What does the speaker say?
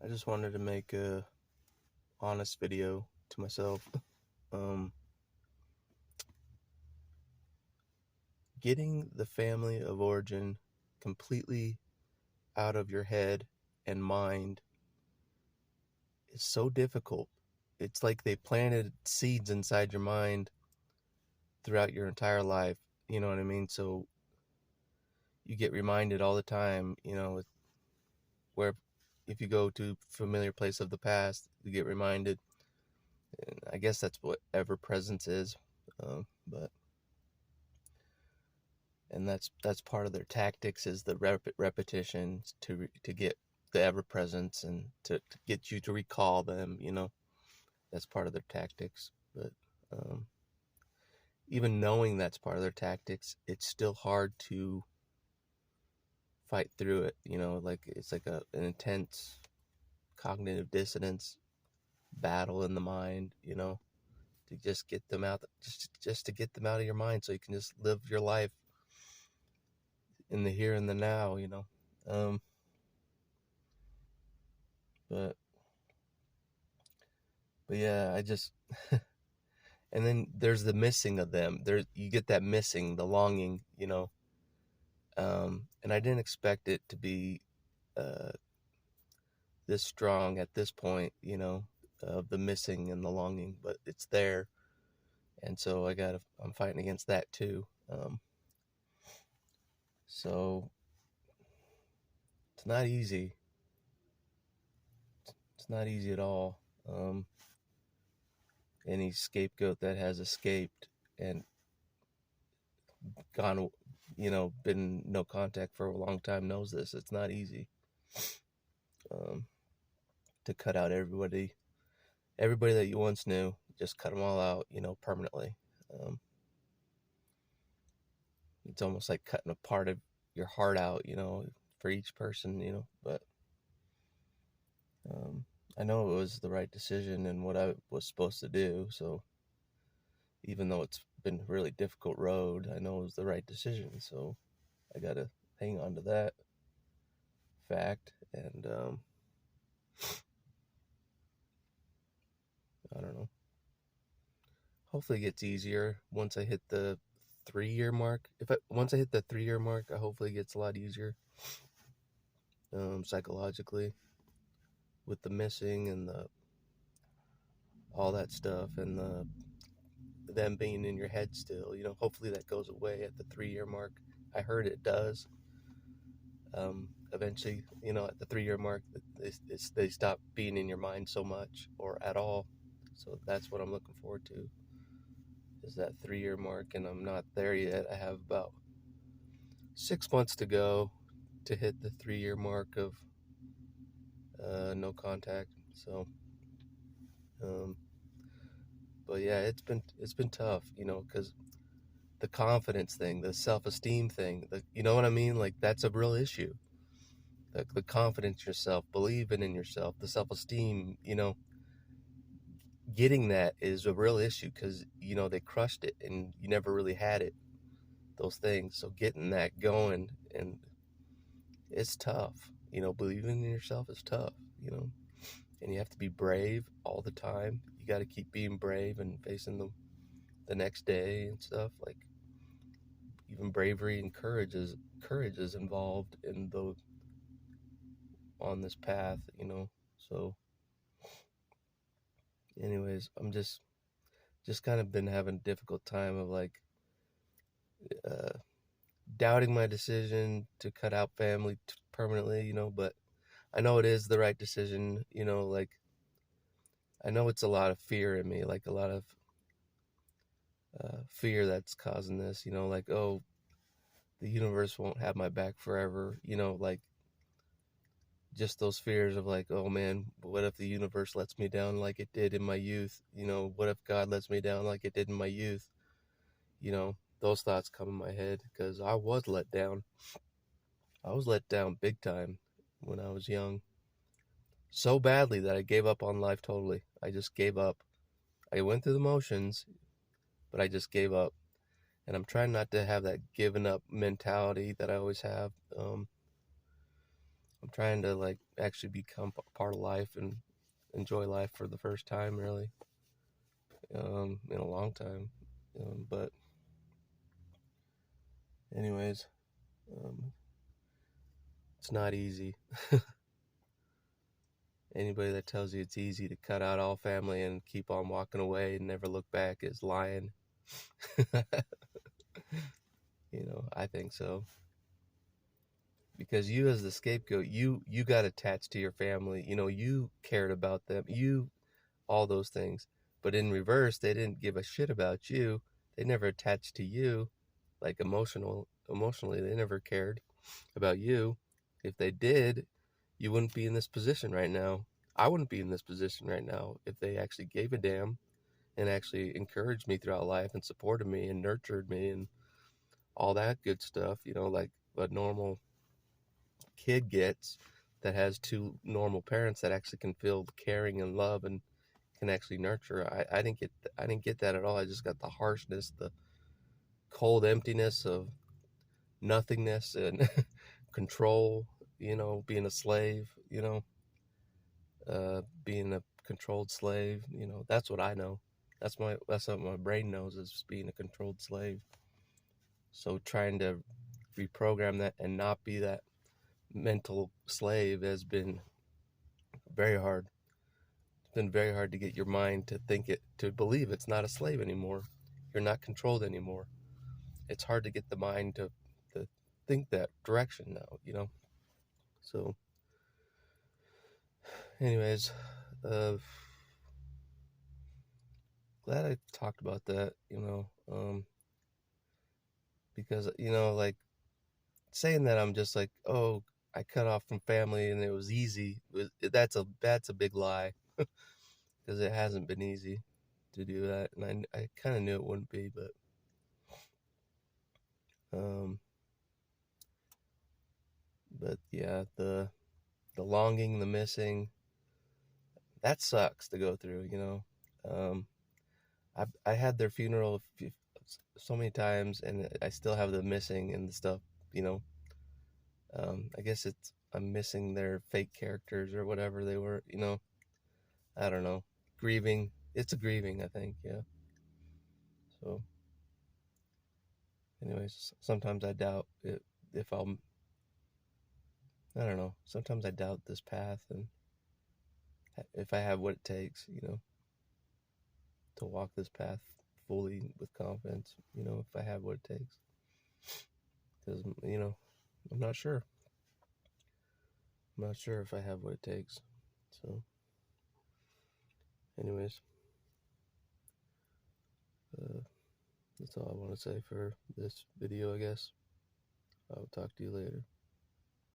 I just wanted to make a honest video to myself. Um, Getting the family of origin completely out of your head and mind is so difficult. It's like they planted seeds inside your mind throughout your entire life. You know what I mean? So you get reminded all the time, where if you go to a familiar place of the past, you get reminded. And I guess that's what ever presence is. But and that's part of their tactics is the repetitions to get the ever presence and to get you to recall them. That's part of their tactics. But um, even knowing that's part of their tactics, it's still hard to fight through it. Like it's like an intense cognitive dissonance battle in the mind. To just get them out, just to get them out of your mind, so you can just live your life in the here and the now. Um, but but yeah, I just and then there's the missing of them. There you get that missing, the longing. And I didn't expect it to be uh, this strong at this point, of the missing and the longing, but it's there, and so I'm fighting against that too. So it's not easy. It's not easy at all. Any scapegoat that has escaped and gone, been no contact for a long time knows this. It's not easy um, to cut out everybody that you once knew. Just cut them all out, permanently. Um, it's almost like cutting a part of your heart out, for each person, But um, I know it was the right decision and what I was supposed to do. So even though it's been a really difficult road, I know it was the right decision. So I gotta hang on to that fact. And I don't know. Hopefully it gets easier once I hit the 3-year mark. Once I hit the 3-year mark, I hopefully it gets a lot easier, psychologically, with the missing and the all that stuff and them being in your head still. Hopefully that goes away at the 3-year mark. I heard it does. Eventually, at the 3-year mark, they stop being in your mind so much or at all. So that's what I'm looking forward to, is that 3-year mark, and I'm not there yet. I have about 6 months to go to hit the 3-year mark of no contact. So, um, but yeah, it's been tough, because the confidence thing, the self-esteem thing, you know what I mean? Like that's a real issue. The confidence in yourself, believing in yourself, the self-esteem, getting that is a real issue because they crushed it and you never really had it, those things. So getting that going, and it's tough. Believing in yourself is tough. And you have to be brave all the time. You got to keep being brave and facing the next day and stuff. Like even bravery and courage is involved in the on this path. So anyways, I'm just kind of been having a difficult time of like uh doubting my decision to cut out family permanently, but I know it is the right decision. Like I know it's a lot of fear in me, like a lot of fear that's causing this, like, oh, the universe won't have my back forever, like just those fears of like, oh man, what if the universe lets me down like it did in my youth? What if God lets me down like it did in my youth? Those thoughts come in my head because I was let down. I was let down big time when I was young. So badly that I gave up on life totally. I just gave up. I went through the motions, but I just gave up. And I'm trying not to have that giving up mentality that I always have. I'm trying to like actually become part of life and enjoy life for the first time, really, in a long time. But anyways, um, it's not easy. Anybody that tells you it's easy to cut out all family and keep on walking away and never look back is lying. I think so. Because you as the scapegoat, you got attached to your family. You cared about them. All those things. But in reverse, they didn't give a shit about you. They never attached to you, like emotionally, they never cared about you. If they did, you wouldn't be in this position right now. I wouldn't be in this position right now if they actually gave a damn and actually encouraged me throughout life and supported me and nurtured me and all that good stuff, like a normal kid gets that has two normal parents that actually can feel caring and love and can actually nurture. I didn't get that at all. I just got the harshness, the cold emptiness of nothingness and control, being a slave, being a controlled slave, that's what I know. That's what my brain knows, is being a controlled slave. So trying to reprogram that and not be that mental slave has been very hard. It's been very hard to get your mind to believe it's not a slave anymore. You're not controlled anymore. It's hard to get the mind to think that direction now. So anyways, glad I talked about that, because, like saying that I'm just like, oh, I cut off from family and it was easy. That's a big lie, because it hasn't been easy to do that, and I kind of knew it wouldn't be, um, but yeah, the longing, the missing, that sucks to go through. Um, I had their funeral so many times, and I still have the missing and the stuff. You know, I guess I'm missing their fake characters or whatever they were. I don't know. Grieving. It's a grieving, I think. Yeah. So, anyways, sometimes I doubt it, if I'll. I don't know. Sometimes I doubt this path and if I have what it takes. To walk this path fully with confidence. If I have what it takes, because I'm not sure. I'm not sure if I have what it takes. So, anyways, uh, that's all I want to say for this video, I guess. I'll talk to you later.